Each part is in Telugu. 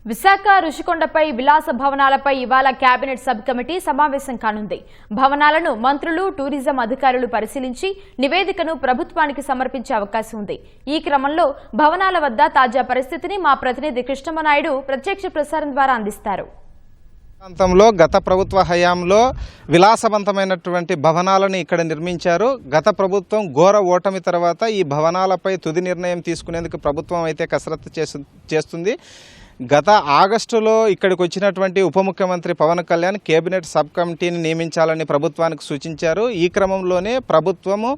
విశాఖ రుషికొండపై విలాస భవనాలపై ఇవాళ కేబినెట్ సబ్ కమిటీ సమావేశం కానుంది. భవనాలను మంత్రులు, టూరిజం అధికారులు పరిశీలించి నివేదికను ప్రభుత్వానికి సమర్పించే అవకాశం ఉంది. ఈ క్రమంలో భవనాల వద్ద తాజా పరిస్థితిని మా ప్రతినిధి కృష్ణమనాయుడు ప్రత్యక్ష ప్రసారం ద్వారా అందిస్తారు. ప్రాంతంలో గత ప్రభుత్వ హయాంలో విలాసవంతమైనటువంటి భవనాలను ఇక్కడ నిర్మించారు. గత ప్రభుత్వం ఘోర ఓటమి తర్వాత ఈ భవనాలపై తుది నిర్ణయం తీసుకునేందుకు ప్రభుత్వం అయితే కసరత్తు చేస్తుంది. గత ఆగస్టులో ఇక్కడికి వచ్చినటువంటి ఉప ముఖ్యమంత్రి పవన్ కళ్యాణ్ కేబినెట్ సబ్ కమిటీని నియమించాలని ప్రభుత్వానికి సూచించారు. ఈ క్రమంలోనే ప్రభుత్వము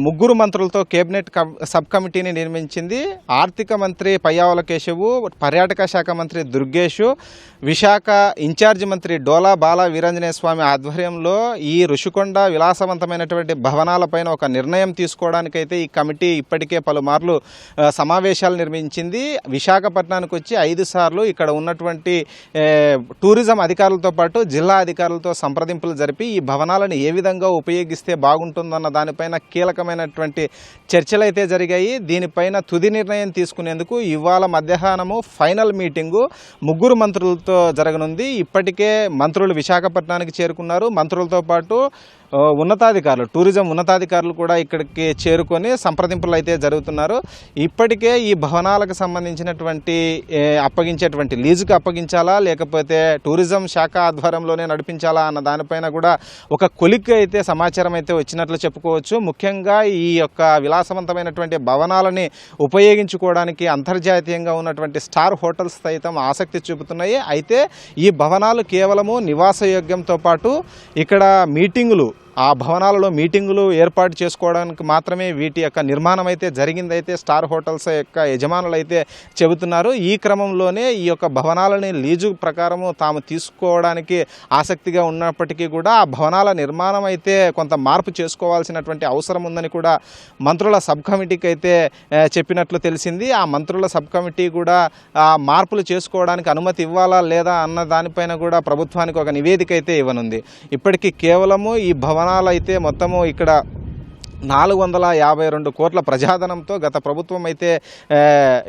3 మంత్రులతో కేబినెట్ సబ్ కమిటీని నిర్మించింది. ఆర్థిక మంత్రి పయ్యావుల కేశవు, పర్యాటక శాఖ మంత్రి దుర్గేష్, విశాఖ ఇన్ఛార్జి మంత్రి డోలా బాల వీరాంజనేయ స్వామి ఆధ్వర్యంలో ఈ రుషికొండ విలాసవంతమైనటువంటి భవనాలపైన ఒక నిర్ణయం తీసుకోవడానికైతే ఈ కమిటీ ఇప్పటికే పలుమార్లు సమావేశాలు నిర్మించింది. విశాఖపట్నానికి వచ్చి 5 సార్లు ఇక్కడ ఉన్నటువంటి టూరిజం అధికారులతో పాటు జిల్లా అధికారులతో సంప్రదింపులు జరిపి ఈ భవనాలను ఏ విధంగా ఉపయోగిస్తే బాగుంటుందన్న దానిపైన కీలకమైనటువంటి చర్చలు అయితే జరిగాయి. దీనిపైన తుది నిర్ణయం తీసుకునేందుకు ఇవాళ మధ్యాహ్నము ఫైనల్ మీటింగు 3 మంత్రులతో జరగనుంది. ఇప్పటికే మంత్రులు విశాఖపట్నానికి చేరుకున్నారు. మంత్రులతో పాటు ఉన్నతాధికారులు, టూరిజం ఉన్నతాధికారులు కూడా ఇక్కడికి చేరుకొని సంప్రదింపులు అయితే జరుగుతున్నారు. ఇప్పటికే ఈ భవనాలకు సంబంధించినటువంటి అప్పగించేటువంటి లీజుకు అప్పగించాలా లేకపోతే టూరిజం శాఖ ఆధ్వర్యంలోనే నడిపించాలా అన్న దానిపైన కూడా ఒక కొలిక్కి అయితే సమాచారం అయితే వచ్చినట్లు చెప్పుకోవచ్చు. ముఖ్యంగా ఈ యొక్క విలాసవంతమైనటువంటి భవనాలని ఉపయోగించుకోవడానికి అంతర్జాతీయంగా ఉన్నటువంటి స్టార్ హోటల్స్ సైతం ఆసక్తి చూపుతున్నాయి. అయితే ఈ భవనాలు కేవలము నివాసయోగ్యంతో పాటు ఇక్కడ మీటింగులు, ఆ భవనాలలో మీటింగులు ఏర్పాటు చేసుకోవడానికి మాత్రమే వీటి యొక్క నిర్మాణం అయితే జరిగిందైతే స్టార్ హోటల్స్ యొక్క యజమానులు అయితే చెబుతున్నారు. ఈ క్రమంలోనే ఈ యొక్క భవనాలని లీజు ప్రకారము తాము తీసుకోవడానికి ఆసక్తిగా ఉన్నప్పటికీ కూడా ఆ భవనాల నిర్మాణం అయితే కొంత మార్పు చేసుకోవాల్సినటువంటి అవసరం ఉందని కూడా మంత్రుల సబ్ కమిటీకి అయితే చెప్పినట్లు తెలిసింది. ఆ మంత్రుల సబ్ కమిటీ కూడా ఆ మార్పులు చేసుకోవడానికి అనుమతి ఇవ్వాలా లేదా అన్న దానిపైన కూడా ప్రభుత్వానికి ఒక నివేదిక అయితే ఇవ్వనుంది. ఇప్పటికీ కేవలము ఈ భవనాలు అయితే మొత్తము ఇక్కడ 452 కోట్ల ప్రజాధనంతో గత ప్రభుత్వం అయితే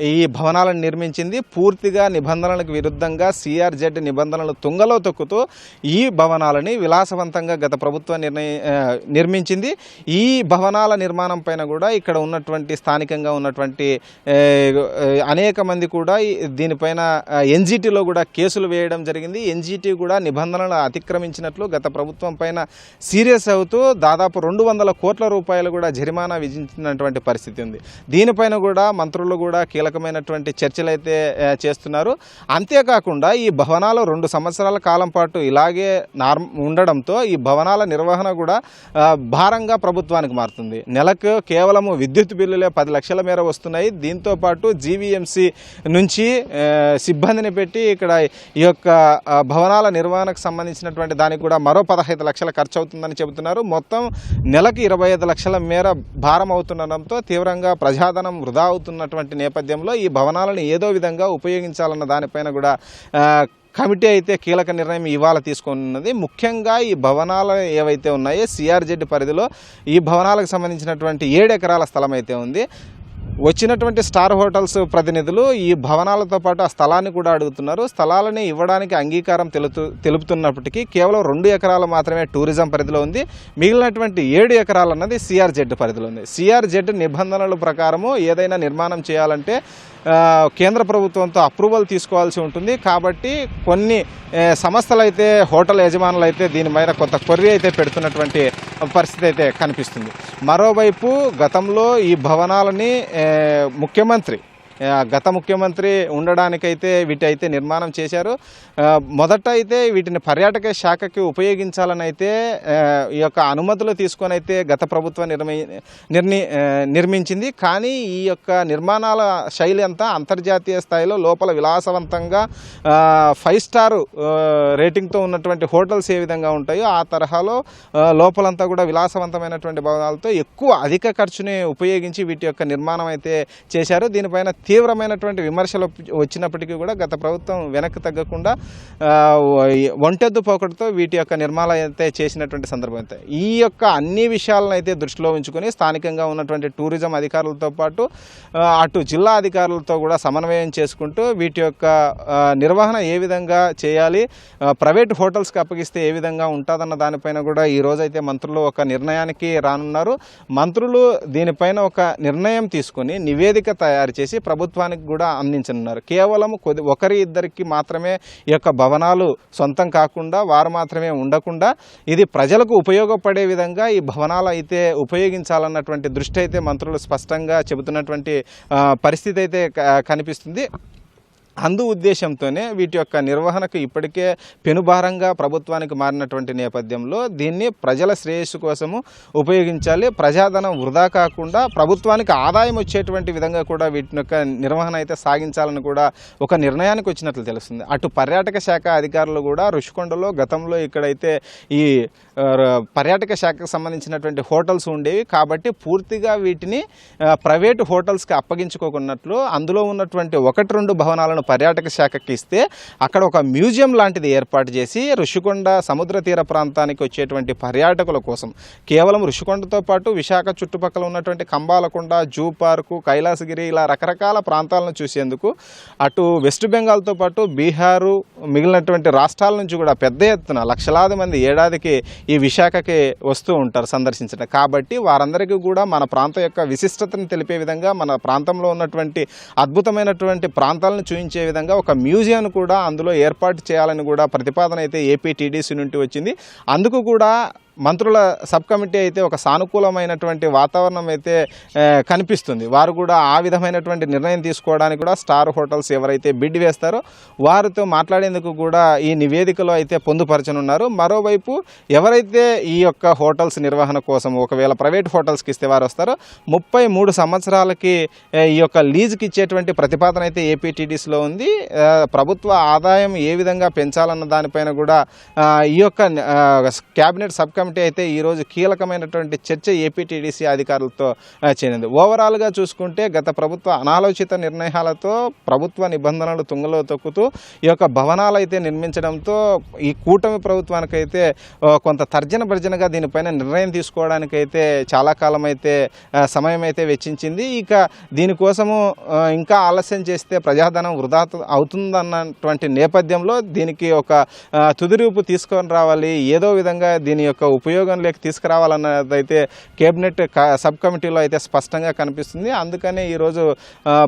ఈ భవనాలను నిర్మించింది. పూర్తిగా నిబంధనలకు విరుద్ధంగా CRZ నిబంధనలు తుంగలో తొక్కుతూ ఈ భవనాలని విలాసవంతంగా గత ప్రభుత్వం నిర్మించింది. ఈ భవనాల నిర్మాణం పైన కూడా ఇక్కడ ఉన్నటువంటి స్థానికంగా ఉన్నటువంటి అనేక మంది కూడా దీనిపైన NGTలో కూడా కేసులు వేయడం జరిగింది. NGT కూడా నిబంధనలు అతిక్రమించినట్లు గత ప్రభుత్వం పైన సీరియస్ అవుతూ దాదాపు 200 కోట్ల రూపాయలు కూడా జరిమానా విధించినటువంటి పరిస్థితి ఉంది. దీనిపైన కూడా మంత్రులు కూడా కీలకమైనటువంటి చర్చలు అయితే చేస్తున్నారు. అంతేకాకుండా ఈ భవనాలు 2 సంవత్సరాల కాలం పాటు ఇలాగే ఉండడంతో ఈ భవనాల నిర్వహణ కూడా భారంగా ప్రభుత్వానికి మారుతుంది. నెలకు కేవలము విద్యుత్ బిల్లులే 10 లక్షల మేర వస్తున్నాయి. దీంతో పాటు GVMC నుంచి సిబ్బందిని పెట్టి ఇక్కడ ఈ యొక్క భవనాల నిర్వహణకు సంబంధించినటువంటి దానికి కూడా మరో 15 లక్షల ఖర్చు అవుతుందని చెబుతున్నారు. మొత్తం నెలకు 25 లక్షల మేర భారం అవుతుండడంతో తీవ్రంగా ప్రజాధనం వృధా అవుతున్నటువంటి నేపథ్యంలో ఈ భవనాలను ఏదో విధంగా ఉపయోగించాలన్న దానిపైన కూడా కమిటీ అయితే కీలక నిర్ణయం ఇవాళ తీసుకున్నది. ముఖ్యంగా ఈ భవనాలు ఏవైతే ఉన్నాయో CRZ పరిధిలో ఈ భవనాలకు సంబంధించినటువంటి 7 ఎకరాల స్థలం అయితే ఉంది. వచ్చినటువంటి స్టార్ హోటల్స్ ప్రతినిధులు ఈ భవనాలతో పాటు ఆ స్థలాన్ని కూడా అడుగుతున్నారు. స్థలాలని ఇవ్వడానికి అంగీకారం తెలుపుతున్నప్పటికీ కేవలం 2 ఎకరాలు మాత్రమే టూరిజం పరిధిలో ఉంది. మిగిలినటువంటి 7 ఎకరాలు అన్నది CRZ పరిధిలో ఉంది. CRZ నిబంధనల ప్రకారము ఏదైనా నిర్మాణం చేయాలంటే కేంద్ర ప్రభుత్వంతో అప్రూవల్ తీసుకోవాల్సి ఉంటుంది. కాబట్టి కొన్ని సంస్థలు అయితే, హోటల్ యజమానులు అయితే దీని మీద కొంత కొర్రీ అయితే పెడుతున్నటువంటి పరిస్థితి అయితే కనిపిస్తుంది. మరోవైపు గతంలో ఈ భవనాలని గత ముఖ్యమంత్రి ఉండడానికైతే వీటి నిర్మాణం చేశారు. మొదట అయితే వీటిని పర్యాటక శాఖకి ఉపయోగించాలని అయితే ఈ యొక్క అనుమతులు తీసుకొని అయితే గత ప్రభుత్వం నిర్మించింది. కానీ ఈ యొక్క నిర్మాణాల శైలి అంతా అంతర్జాతీయ స్థాయిలో లోపల విలాసవంతంగా 5 స్టార్ రేటింగ్తో ఉన్నటువంటి హోటల్స్ ఏ విధంగా ఉంటాయో ఆ తరహాలో లోపలంతా కూడా విలాసవంతమైనటువంటి భవనాలతో అధిక ఖర్చుని ఉపయోగించి వీటి యొక్క నిర్మాణం అయితే చేశారు. దీనిపైన తీవ్రమైనటువంటి విమర్శలు వచ్చినప్పటికీ కూడా గత ప్రభుత్వం వెనక్కి తగ్గకుండా ఒంటెద్దు పోకడతో వీటి యొక్క నిర్మాణం అయితే చేసినటువంటి సందర్భం అయితే ఈ యొక్క అన్ని విషయాలను అయితే దృష్టిలో ఉంచుకొని స్థానికంగా ఉన్నటువంటి టూరిజం అధికారులతో పాటు అటు జిల్లా అధికారులతో కూడా సమన్వయం చేసుకుంటూ వీటి యొక్క నిర్వహణ ఏ విధంగా చేయాలి, ప్రైవేట్ హోటల్స్కి అప్పగిస్తే ఏ విధంగా ఉంటుందన్న దానిపైన కూడా ఈ రోజైతే మంత్రులు ఒక నిర్ణయానికి రానున్నారు. మంత్రులు దీనిపైన ఒక నిర్ణయం తీసుకొని నివేదిక తయారు చేసి ప్రభుత్వానికి కూడా అందించనున్నారు. కేవలం ఒకరి ఇద్దరికి మాత్రమే ఈ యొక్క భవనాలు సొంతం కాకుండా వారు మాత్రమే ఉండకుండా ఇది ప్రజలకు ఉపయోగపడే విధంగా ఈ భవనాలు అయితే ఉపయోగించాలన్నటువంటి దృష్టి అయితే మంత్రులు స్పష్టంగా చెబుతున్నటువంటి పరిస్థితి అయితే కనిపిస్తుంది. అందు ఉద్దేశంతోనే వీటి యొక్క నిర్వహణకు ఇప్పటికే పెనుభారంగా ప్రభుత్వానికి మారినటువంటి నేపథ్యంలో దీన్ని ప్రజల శ్రేయస్సు కోసము ఉపయోగించాలి, ప్రజాధనం వృధా కాకుండా ప్రభుత్వానికి ఆదాయం వచ్చేటువంటి విధంగా కూడా వీటి యొక్క నిర్వహణ అయితే సాగించాలని కూడా ఒక నిర్ణయానికి వచ్చినట్లు తెలుస్తుంది. అటు పర్యాటక శాఖ అధికారులు కూడా రుషికొండలో గతంలో ఇక్కడైతే ఈ పర్యాటక శాఖకు సంబంధించినటువంటి హోటల్స్ ఉండేవి కాబట్టి పూర్తిగా వీటిని ప్రైవేటు హోటల్స్కి అప్పగించుకోకున్నట్లు అందులో ఉన్నటువంటి 1-2 భవనాలను పర్యాటక శాఖకి ఇస్తే అక్కడ ఒక మ్యూజియం లాంటిది ఏర్పాటు చేసి రుషికొండ సముద్ర తీర ప్రాంతానికి వచ్చేటువంటి పర్యాటకుల కోసం కేవలం రుషికొండతో పాటు విశాఖ చుట్టుపక్కల ఉన్నటువంటి కంబాలకొండ, జూ పార్కు, కైలాసగిరి ఇలా రకరకాల ప్రాంతాలను చూసేందుకు అటు వెస్ట్ బెంగాల్తో పాటు బీహారు మిగిలినటువంటి రాష్ట్రాల నుంచి కూడా పెద్ద ఎత్తున లక్షలాది మంది ఏడాదికి ఈ విశాఖకి వస్తూ ఉంటారు సందర్శించడం. కాబట్టి వారందరికీ కూడా మన ప్రాంతం యొక్క విశిష్టతను తెలిపే విధంగా మన ప్రాంతంలో ఉన్నటువంటి అద్భుతమైనటువంటి ప్రాంతాలను చూపించే విధంగా ఒక మ్యూజియం కూడా అందులో ఏర్పాటు చేయాలని కూడా ప్రతిపాదన అయితే ఏపీటీడీసీ నుండి వచ్చింది. అందుకు కూడా మంత్రుల సబ్ కమిటీ అయితే ఒక సానుకూలమైనటువంటి వాతావరణం అయితే కనిపిస్తుంది. వారు కూడా ఆ విధమైనటువంటి నిర్ణయం తీసుకోవడానికి కూడా స్టార్ హోటల్స్ ఎవరైతే బిడ్ వేస్తారో వారితో మాట్లాడేందుకు కూడా ఈ నివేదికలో అయితే పొందుపరచనున్నారు. మరోవైపు ఎవరైతే ఈ యొక్క హోటల్స్ నిర్వహణ కోసం ఒకవేళ ప్రైవేట్ హోటల్స్కి ఇస్తే వారు వస్తారో 33 సంవత్సరాలకి ఈ యొక్క లీజుకి ఇచ్చేటువంటి ప్రతిపాదన అయితే ఏపీటీడీసీలో ఉంది. ప్రభుత్వ ఆదాయం ఏ విధంగా పెంచాలన్న దానిపైన కూడా ఈ యొక్క క్యాబినెట్ సబ్ కమిటీ అయితే ఈరోజు కీలకమైనటువంటి చర్చ ఏపీటీడీసీ అధికారులతో చేరింది. ఓవరాల్గా చూసుకుంటే గత ప్రభుత్వ అనాలోచిత నిర్ణయాలతో ప్రభుత్వ నిబంధనలు తుంగలో తొక్కుతూ ఈ యొక్క భవనాలు అయితే నిర్మించడంతో ఈ కూటమి ప్రభుత్వానికైతే కొంత తర్జన భర్జనగా దీనిపైన నిర్ణయం తీసుకోవడానికైతే చాలా కాలం అయితే సమయం అయితే వెచ్చించింది. ఇక దీనికోసము ఇంకా ఆలస్యం చేస్తే ప్రజాధనం వృధా అవుతుందన్నటువంటి నేపథ్యంలో దీనికి ఒక తుది రూపు తీసుకొని రావాలి, ఏదో విధంగా దీని యొక్క ఉపయోగంలోకి తీసుకురావాలన్నదైతే కేబినెట్ సబ్ కమిటీలో అయితే స్పష్టంగా కనిపిస్తుంది. అందుకనే ఈరోజు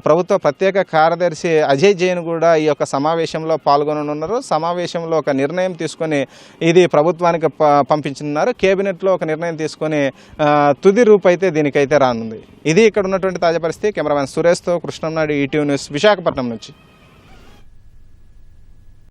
ప్రభుత్వ ప్రత్యేక కార్యదర్శి అజయ్ జైన్ కూడా ఈ యొక్క సమావేశంలో పాల్గొననున్నారు. సమావేశంలో ఒక నిర్ణయం తీసుకొని ఇది ప్రభుత్వానికి పంపించనున్నారు. కేబినెట్లో ఒక నిర్ణయం తీసుకొని తుది రూపు అయితే దీనికైతే రానుంది. ఇది ఇక్కడ ఉన్నటువంటి తాజా పరిస్థితి. కెమెరామెన్ సురేష్తో కృష్ణంనాయుడు, ఈటీవీ న్యూస్, విశాఖపట్నం నుంచి.